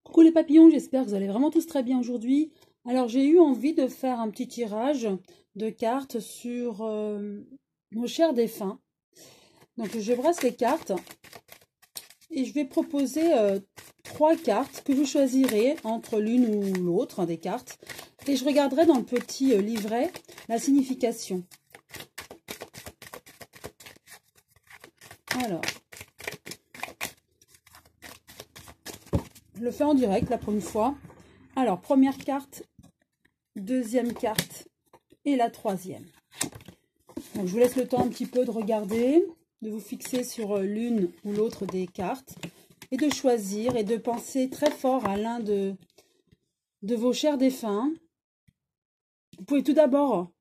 Coucou les papillons, j'espère que vous allez vraiment tous très bien aujourd'hui. Alors j'ai eu envie de faire un petit tirage de cartes sur nos chers défunts. Donc je brasse les cartes et je vais proposer trois cartes que vous choisirez entre l'une ou l'autre des cartes. Et je regarderai dans le petit livret la signification. Alors, je le fais en direct là pour une fois. Alors, première carte, deuxième carte et la troisième. Donc, je vous laisse le temps un petit peu de regarder, de vous fixer sur l'une ou l'autre des cartes et de choisir et de penser très fort à l'un de vos chers défunts. Vous pouvez tout d'abord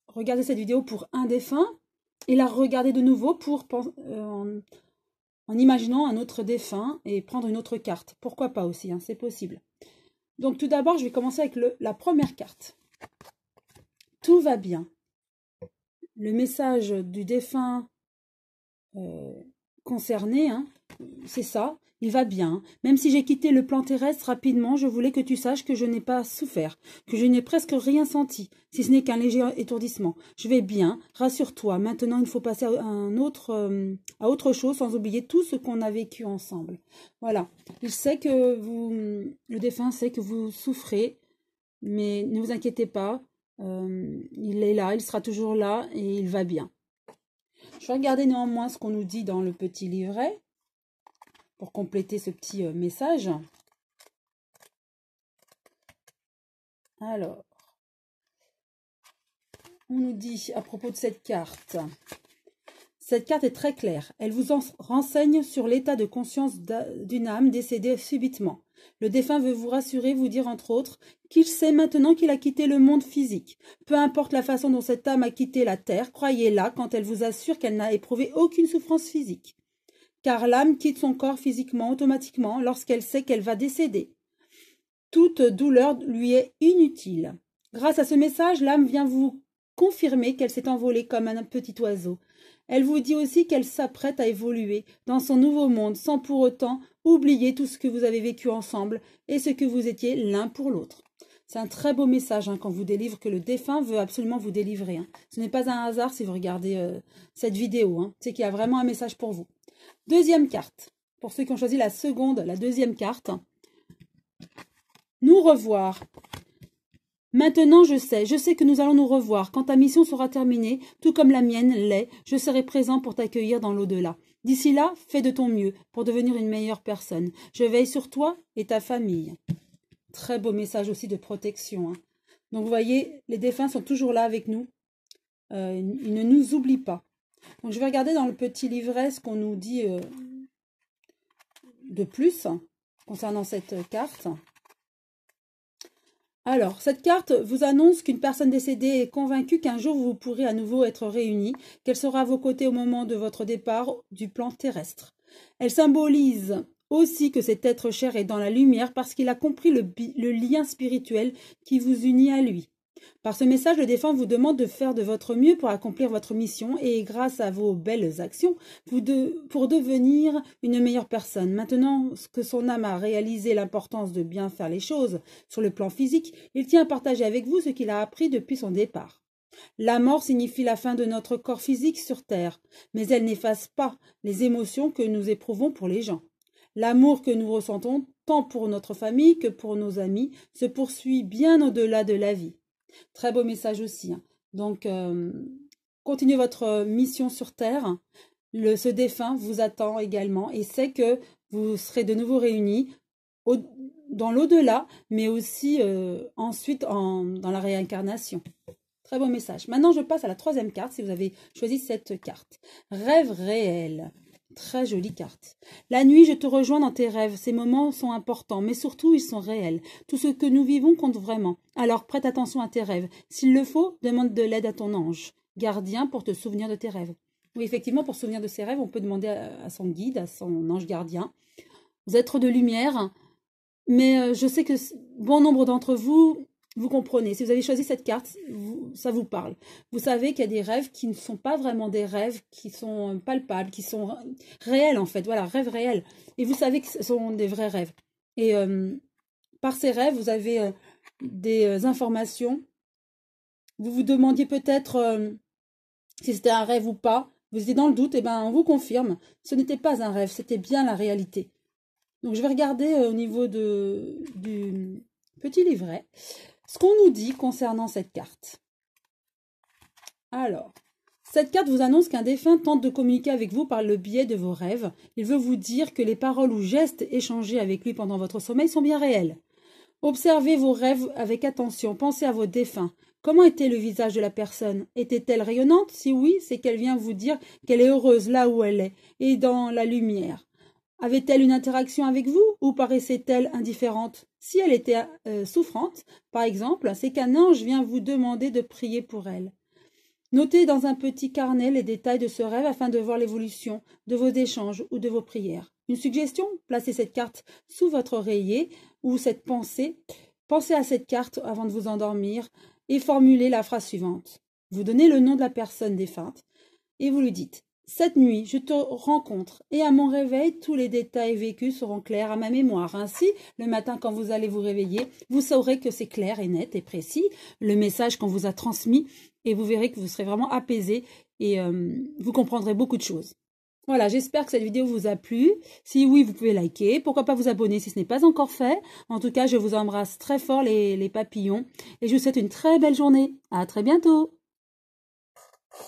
regarder cette vidéo pour un défunt et la regarder de nouveau pour en imaginant un autre défunt et prendre une autre carte. Pourquoi pas aussi, hein, c'est possible. Donc tout d'abord, je vais commencer avec la première carte. Tout va bien. Le message du défunt concerné, hein, c'est ça, il va bien. Même si j'ai quitté le plan terrestre rapidement, je voulais que tu saches que je n'ai pas souffert, que je n'ai presque rien senti, si ce n'est qu'un léger étourdissement. Je vais bien, rassure-toi. Maintenant, il faut passer à autre chose, sans oublier tout ce qu'on a vécu ensemble. Voilà. Il sait que le défunt sait que vous souffrez, mais ne vous inquiétez pas. Il est là, il sera toujours là et il va bien. Je vais regarder néanmoins ce qu'on nous dit dans le petit livret pour compléter ce petit message. Alors, on nous dit à propos de cette carte est très claire. Elle vous renseigne sur l'état de conscience d'une âme décédée subitement. Le défunt veut vous rassurer, vous dire entre autres qu'il sait maintenant qu'il a quitté le monde physique. Peu importe la façon dont cette âme a quitté la terre, croyez-la quand elle vous assure qu'elle n'a éprouvé aucune souffrance physique. Car l'âme quitte son corps physiquement automatiquement lorsqu'elle sait qu'elle va décéder. Toute douleur lui est inutile. Grâce à ce message, l'âme vient vous confirmer qu'elle s'est envolée comme un petit oiseau. Elle vous dit aussi qu'elle s'apprête à évoluer dans son nouveau monde sans pour autant oublier tout ce que vous avez vécu ensemble et ce que vous étiez l'un pour l'autre. C'est un très beau message quand vous délivre, que le défunt veut absolument vous délivrer. Ce n'est pas un hasard si vous regardez cette vidéo. C'est qu'il y a vraiment un message pour vous. Deuxième carte. Pour ceux qui ont choisi la deuxième carte. Nous revoir. Maintenant, je sais que nous allons nous revoir. Quand ta mission sera terminée, tout comme la mienne l'est, je serai présent pour t'accueillir dans l'au-delà. D'ici là, fais de ton mieux pour devenir une meilleure personne. Je veille sur toi et ta famille. Très beau message aussi de protection. Donc, vous voyez, les défunts sont toujours là avec nous. Ils ne nous oublient pas. Donc, je vais regarder dans le petit livret ce qu'on nous dit de plus concernant cette carte. Alors, cette carte vous annonce qu'une personne décédée est convaincue qu'un jour vous pourrez à nouveau être réunis, qu'elle sera à vos côtés au moment de votre départ du plan terrestre. Elle symbolise aussi que cet être cher est dans la lumière parce qu'il a compris le lien spirituel qui vous unit à lui. Par ce message, le défunt vous demande de faire de votre mieux pour accomplir votre mission et grâce à vos belles actions, pour devenir une meilleure personne. Maintenant que son âme a réalisé l'importance de bien faire les choses sur le plan physique, il tient à partager avec vous ce qu'il a appris depuis son départ. La mort signifie la fin de notre corps physique sur Terre, mais elle n'efface pas les émotions que nous éprouvons pour les gens. L'amour que nous ressentons, tant pour notre famille que pour nos amis, se poursuit bien au-delà de la vie. Très beau message aussi. Donc, continuez votre mission sur Terre. Ce défunt vous attend également et sait que vous serez de nouveau réunis dans l'au-delà, mais aussi ensuite dans la réincarnation. Très beau message. Maintenant, je passe à la troisième carte, si vous avez choisi cette carte. Rêve réel. Très jolie carte. La nuit, je te rejoins dans tes rêves. Ces moments sont importants, mais surtout, ils sont réels. Tout ce que nous vivons compte vraiment. Alors, prête attention à tes rêves. S'il le faut, demande de l'aide à ton ange gardien pour te souvenir de tes rêves. Oui, effectivement, pour se souvenir de ses rêves, on peut demander à son guide, à son ange gardien. Vous êtes de lumière, mais je sais que bon nombre d'entre vous... Vous comprenez, si vous avez choisi cette carte, ça vous parle. Vous savez qu'il y a des rêves qui ne sont pas vraiment des rêves, qui sont palpables, qui sont réels en fait. Voilà, rêves réels. Et vous savez que ce sont des vrais rêves. Et par ces rêves, vous avez des informations. Vous vous demandiez peut-être si c'était un rêve ou pas. Vous étiez dans le doute, et bien on vous confirme. Ce n'était pas un rêve, c'était bien la réalité. Donc je vais regarder au niveau du petit livret ce qu'on nous dit concernant cette carte. Alors, cette carte vous annonce qu'un défunt tente de communiquer avec vous par le biais de vos rêves. Il veut vous dire que les paroles ou gestes échangés avec lui pendant votre sommeil sont bien réels. Observez vos rêves avec attention, pensez à vos défunts. Comment était le visage de la personne? Était-elle rayonnante? Si oui, c'est qu'elle vient vous dire qu'elle est heureuse là où elle est, et dans la lumière. Avait-elle une interaction avec vous ou paraissait-elle indifférente? Si elle était souffrante, par exemple, c'est qu'un ange vient vous demander de prier pour elle. Notez dans un petit carnet les détails de ce rêve afin de voir l'évolution de vos échanges ou de vos prières. Une suggestion, placez cette carte sous votre oreiller ou cette pensée. Pensez à cette carte avant de vous endormir et formulez la phrase suivante. Vous donnez le nom de la personne défunte et vous lui dites « Cette nuit, je te rencontre et à mon réveil, tous les détails vécus seront clairs à ma mémoire. Ainsi, le matin quand vous allez vous réveiller, vous saurez que c'est clair et net et précis, le message qu'on vous a transmis et vous verrez que vous serez vraiment apaisé et vous comprendrez beaucoup de choses. » Voilà, j'espère que cette vidéo vous a plu. Si oui, vous pouvez liker. Pourquoi pas vous abonner si ce n'est pas encore fait. En tout cas, je vous embrasse très fort les papillons et je vous souhaite une très belle journée. À très bientôt.